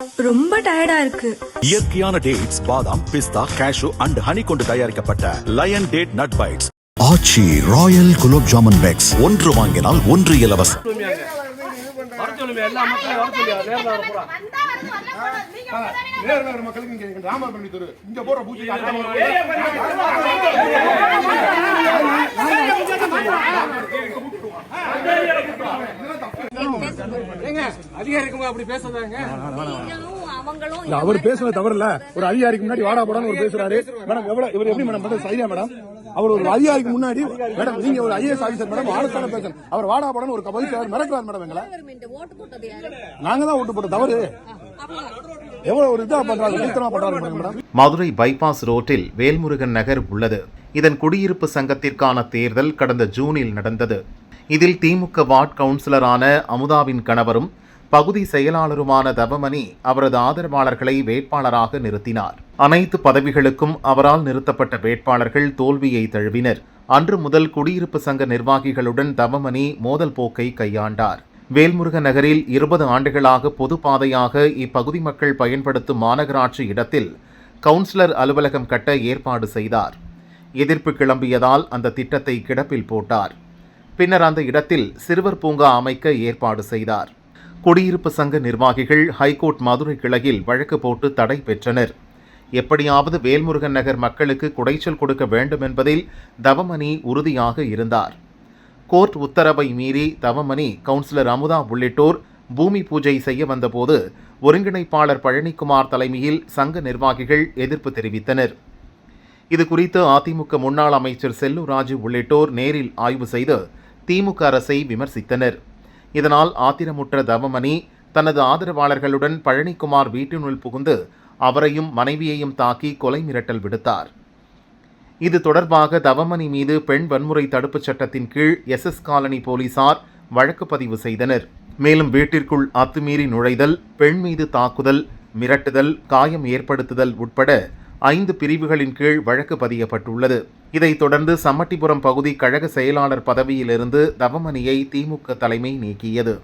ரொம்ப டயர்டா இருக்கு. இயற்கையான டேட்ஸ், பாதாம், பிஸ்தா, கேஷு அண்ட் ஹனி கொண்டு தயாரிக்கப்பட்ட லயன் டேட் நட் பைட்ஸ். ஆச்சி ராயல் குலோப் ஜாமுன் பேக்ஸ், ஒன்று வாங்கினால் ஒன்று இலவசம். அவர் பேசுறது தவறு இல்ல. ஒரு அதிகாரிக்கு முன்னாடி வாடா போடான்னு ஒரு பேசுறாரு மேடம். எவ்வளவு இவர் எப்படி மேடம் பண்றது சரியா மேடம்? அவர் ஒரு அதிகாரிக்கு முன்னாடி மேடம், நீங்க ஒரு ஐஏஎஸ் ஆபீசர் மேடம், ஆளுக்கான பேசணும். அவர் வாடா போடான்னு ஒரு பதில் மிரட்டுறாரு மேடம். எங்களை நாங்க தான் ஓட்டு போட்ட தவறு. எவ்வளவு ஒரு இதா பண்றாரு மேடம். மதுரை பைபாஸ் ரோட்டில் வேல்முருகன் நகர் உள்ளது. இதன் குடியிருப்பு சங்கத்திற்கான தேர்தல் கடந்த ஜூனில் நடந்தது. இதில் திமுக வார்டு கவுன்சிலரான அமுதாவின் கணவரும் பகுதி செயலாளருமான தவமணி அவரது ஆதரவாளர்களை வேட்பாளராக நிறுத்தினார். அனைத்து பதவிகளுக்கும் அவரால் நிறுத்தப்பட்ட வேட்பாளர்கள் தோல்வியை தழுவினர். அன்று முதல் குடியிருப்பு சங்க நிர்வாகிகளுடன் தவமணி மோதல் போக்கை கையாண்டார். வேல்முருகன் நகரில் 20 ஆண்டுகளாக பொது பாதையாக இப்பகுதி மக்கள் பயன்படுத்தும் மாநகராட்சி இடத்தில் கவுன்சிலர் அலுவலகம் கட்ட ஏற்பாடு செய்தார். எதிர்ப்பு கிளம்பியதால் அந்த திட்டத்தை கிடப்பில் போட்டார். பின்னர் அந்த இடத்தில் சிறுவர் பூங்கா அமைக்க ஏற்பாடு செய்தார். குடியிருப்பு சங்க நிர்வாகிகள் ஹைகோர்ட் மதுரை கிளையில் வழக்கு போட்டு தடை பெற்றனர். எப்படியாவது வேல்முருகன் நகர் மக்களுக்கு குடைச்சல் கொடுக்க வேண்டும் என்பதில் தவமணி உறுதியாக இருந்தார். கோர்ட் உத்தரவை மீறி தவமணி, கவுன்சிலர் அமுதா உள்ளிட்டோர் பூமி பூஜை செய்ய வந்தபோது ஒருங்கிணைப்பாளர் பழனிக்குமார் தலைமையில் சங்க நிர்வாகிகள் எதிர்ப்பு தெரிவித்தனர். இதுகுறித்து அதிமுக முன்னாள் அமைச்சர் செல்லூர் ராஜு உள்ளிட்டோர் நேரில் ஆய்வு செய்து திமுக அரசை விமர்சித்தனர். இதனால் ஆத்திரமுற்ற தவமணி தனது ஆதரவாளர்களுடன் பழனிக்குமார் வீட்டினுள் புகுந்து அவரையும் மனைவியையும் தாக்கி கொலை மிரட்டல் விடுத்தார். இது தொடர்பாக தவமணி மீது பெண் வன்முறை தடுப்புச் சட்டத்தின் கீழ் SS காலனி போலீசார் வழக்கு பதிவு செய்தனர். மேலும் வீட்டிற்குள் அத்துமீறி நுழைதல், பெண் மீது தாக்குதல், மிரட்டுதல், காயம் ஏற்படுத்துதல் உட்பட 5 பிரிவுகளின் கீழ் வழக்கு பதியப்பட்டுள்ளது. இதைத் தொடர்ந்து சம்மட்டிபுரம் பகுதி கழக செயலாளர் பதவியிலிருந்து தவமணியை திமுக தலைமை நீக்கியது.